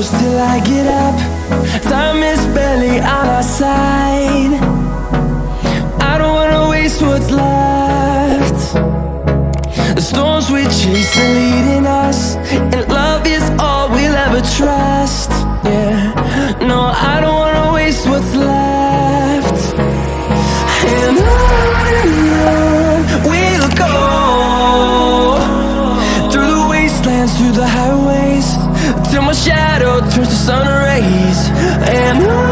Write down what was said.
shadows till I get up. Time is barely on our side. I don't wanna waste what's left. The storms we chase are leading us, and love is all we'll ever trust. Yeah, no, I don't wanna waste what's left. And on we'll go, through the wastelands, through the highways, till my shadow turns to sun rays. And on